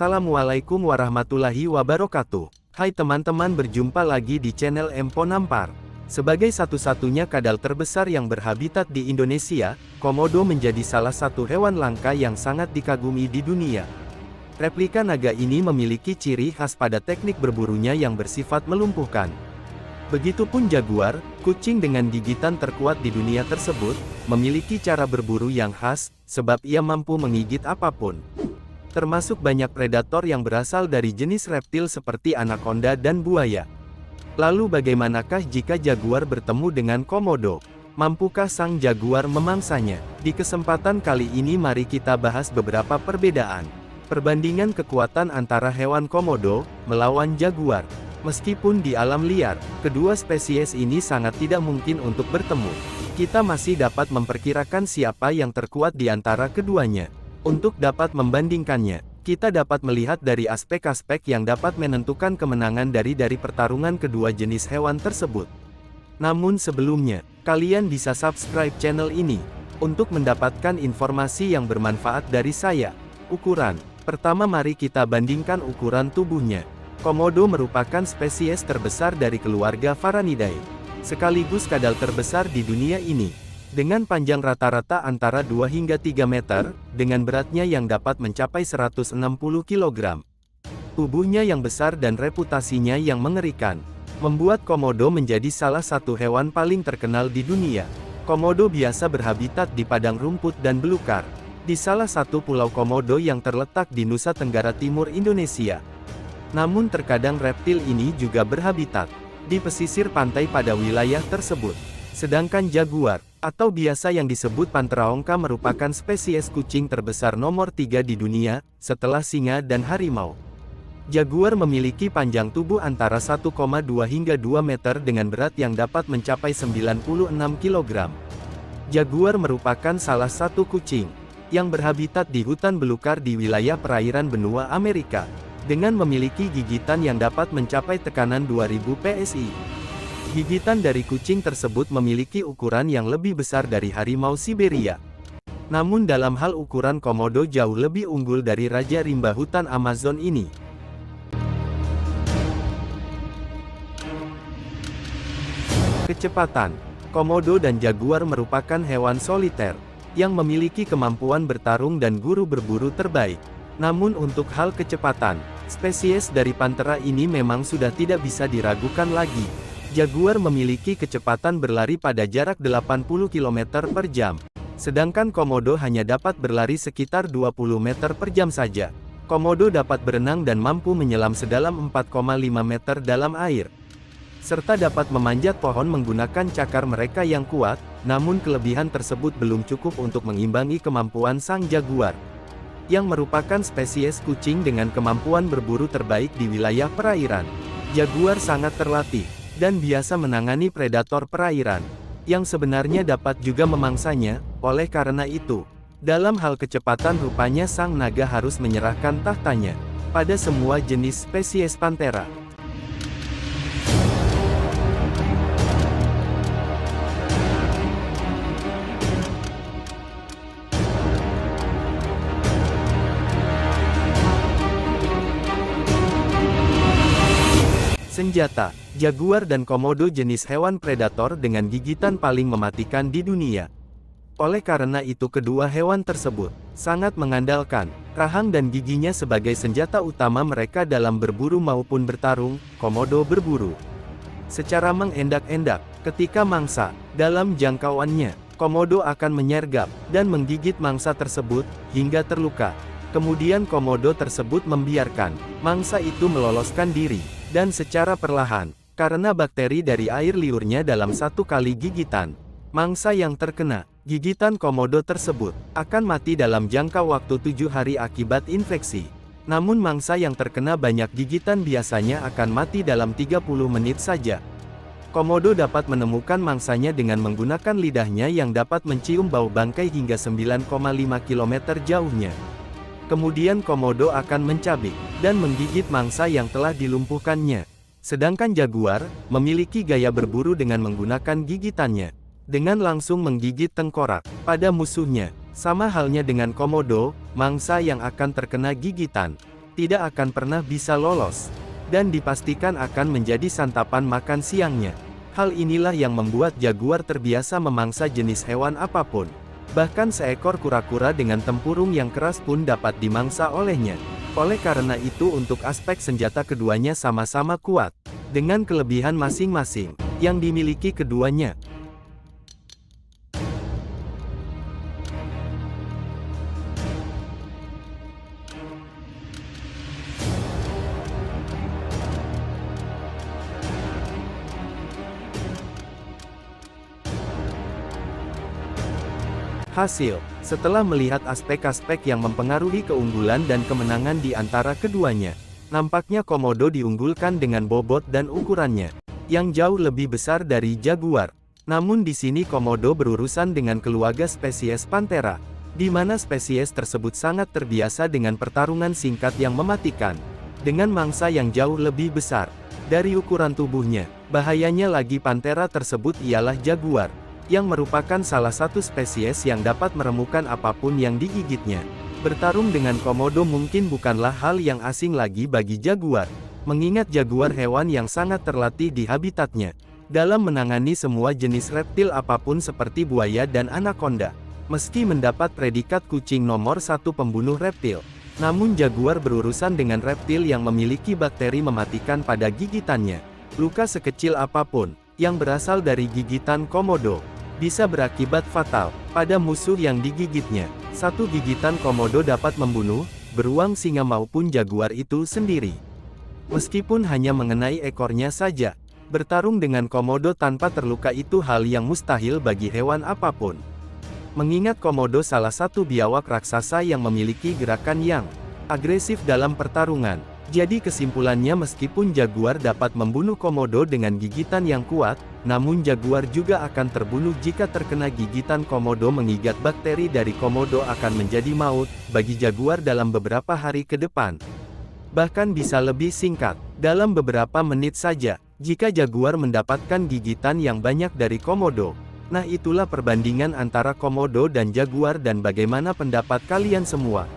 Assalamualaikum warahmatullahi wabarakatuh. Hai teman-teman, berjumpa lagi di channel Empo Nampar. Sebagai satu-satunya kadal terbesar yang berhabitat di Indonesia, komodo menjadi salah satu hewan langka yang sangat dikagumi di dunia. Replika naga ini memiliki ciri khas pada teknik berburunya yang bersifat melumpuhkan. Begitupun jaguar, kucing dengan gigitan terkuat di dunia tersebut, memiliki cara berburu yang khas, sebab ia mampu menggigit apapun. Termasuk banyak predator yang berasal dari jenis reptil seperti anaconda dan buaya. Lalu bagaimanakah jika jaguar bertemu dengan komodo? Mampukah sang jaguar memangsanya? Di kesempatan kali ini mari kita bahas beberapa perbedaan. Perbandingan kekuatan antara hewan komodo melawan jaguar. Meskipun di alam liar, kedua spesies ini sangat tidak mungkin untuk bertemu. Kita masih dapat memperkirakan siapa yang terkuat di antara keduanya. Untuk dapat membandingkannya, kita dapat melihat dari aspek-aspek yang dapat menentukan kemenangan dari pertarungan kedua jenis hewan tersebut. Namun sebelumnya, kalian bisa subscribe channel ini, untuk mendapatkan informasi yang bermanfaat dari saya. Ukuran. Pertama mari kita bandingkan ukuran tubuhnya. Komodo merupakan spesies terbesar dari keluarga Varanidae, sekaligus kadal terbesar di dunia ini. Dengan panjang rata-rata antara 2 hingga 3 meter, dengan beratnya yang dapat mencapai 160 kg. Tubuhnya yang besar dan reputasinya yang mengerikan, membuat komodo menjadi salah satu hewan paling terkenal di dunia. Komodo biasa berhabitat di padang rumput dan belukar, di salah satu pulau Komodo yang terletak di Nusa Tenggara Timur, Indonesia. Namun terkadang reptil ini juga berhabitat di pesisir pantai pada wilayah tersebut. Sedangkan jaguar, atau biasa yang disebut Panthera ongka, merupakan spesies kucing terbesar nomor 3 di dunia, setelah singa dan harimau. Jaguar memiliki panjang tubuh antara 1,2 hingga 2 meter dengan berat yang dapat mencapai 96 kg. Jaguar merupakan salah satu kucing yang berhabitat di hutan belukar di wilayah perairan benua Amerika, dengan memiliki gigitan yang dapat mencapai tekanan 2000 psi. Gigitan dari kucing tersebut memiliki ukuran yang lebih besar dari harimau Siberia. Namun dalam hal ukuran komodo jauh lebih unggul dari raja rimba hutan Amazon ini. Kecepatan. Komodo dan jaguar merupakan hewan soliter, yang memiliki kemampuan bertarung dan guru berburu terbaik. Namun untuk hal kecepatan, spesies dari Panthera ini memang sudah tidak bisa diragukan lagi. Jaguar memiliki kecepatan berlari pada jarak 80 km per jam. Sedangkan komodo hanya dapat berlari sekitar 20 meter per jam saja. Komodo dapat berenang dan mampu menyelam sedalam 4,5 meter dalam air. Serta dapat memanjat pohon menggunakan cakar mereka yang kuat, namun kelebihan tersebut belum cukup untuk mengimbangi kemampuan sang jaguar, yang merupakan spesies kucing dengan kemampuan berburu terbaik di wilayah perairan. Jaguar sangat terlatih dan biasa menangani predator perairan, yang sebenarnya dapat juga memangsanya. Oleh karena itu, dalam hal kecepatan rupanya sang naga harus menyerahkan tahtanya pada semua jenis spesies Panthera. Senjata. Jaguar dan komodo jenis hewan predator dengan gigitan paling mematikan di dunia. Oleh karena itu kedua hewan tersebut sangat mengandalkan rahang dan giginya sebagai senjata utama mereka dalam berburu maupun bertarung. Komodo berburu secara mengendak-endak. Ketika mangsa dalam jangkauannya, komodo akan menyergap dan menggigit mangsa tersebut hingga terluka. Kemudian komodo tersebut membiarkan mangsa itu meloloskan diri, dan secara perlahan, karena bakteri dari air liurnya dalam satu kali gigitan, mangsa yang terkena gigitan komodo tersebut akan mati dalam jangka waktu 7 hari akibat infeksi. Namun mangsa yang terkena banyak gigitan biasanya akan mati dalam 30 menit saja. Komodo dapat menemukan mangsanya dengan menggunakan lidahnya yang dapat mencium bau bangkai hingga 9,5 km jauhnya. Kemudian komodo akan mencabik dan menggigit mangsa yang telah dilumpuhkannya. Sedangkan jaguar memiliki gaya berburu dengan menggunakan gigitannya, dengan langsung menggigit tengkorak pada musuhnya. Sama halnya dengan komodo, mangsa yang akan terkena gigitan tidak akan pernah bisa lolos, dan dipastikan akan menjadi santapan makan siangnya. Hal inilah yang membuat jaguar terbiasa memangsa jenis hewan apapun. Bahkan seekor kura-kura dengan tempurung yang keras pun dapat dimangsa olehnya. Oleh karena itu untuk aspek senjata keduanya sama-sama kuat, dengan kelebihan masing-masing yang dimiliki keduanya. Hasil, setelah melihat aspek-aspek yang mempengaruhi keunggulan dan kemenangan di antara keduanya, nampaknya Komodo diunggulkan dengan bobot dan ukurannya yang jauh lebih besar dari jaguar. Namun di sini Komodo berurusan dengan keluarga spesies Panthera, di mana spesies tersebut sangat terbiasa dengan pertarungan singkat yang mematikan, dengan mangsa yang jauh lebih besar dari ukuran tubuhnya. Bahayanya lagi Panthera tersebut ialah jaguar, yang merupakan salah satu spesies yang dapat meremukkan apapun yang digigitnya. Bertarung dengan Komodo mungkin bukanlah hal yang asing lagi bagi jaguar, mengingat jaguar hewan yang sangat terlatih di habitatnya, dalam menangani semua jenis reptil apapun seperti buaya dan anaconda. Meski mendapat predikat kucing nomor satu pembunuh reptil, namun jaguar berurusan dengan reptil yang memiliki bakteri mematikan pada gigitannya. Luka sekecil apapun, yang berasal dari gigitan Komodo, bisa berakibat fatal pada musuh yang digigitnya. Satu gigitan Komodo dapat membunuh beruang singa maupun jaguar itu sendiri. Meskipun hanya mengenai ekornya saja, bertarung dengan Komodo tanpa terluka itu hal yang mustahil bagi hewan apapun. Mengingat Komodo salah satu biawak raksasa yang memiliki gerakan yang agresif dalam pertarungan. Jadi kesimpulannya meskipun jaguar dapat membunuh Komodo dengan gigitan yang kuat, namun jaguar juga akan terbunuh jika terkena gigitan Komodo. Mengingat bakteri dari Komodo akan menjadi maut bagi jaguar dalam beberapa hari ke depan. Bahkan bisa lebih singkat, dalam beberapa menit saja, jika jaguar mendapatkan gigitan yang banyak dari Komodo. Nah itulah perbandingan antara Komodo dan jaguar dan bagaimana pendapat kalian semua.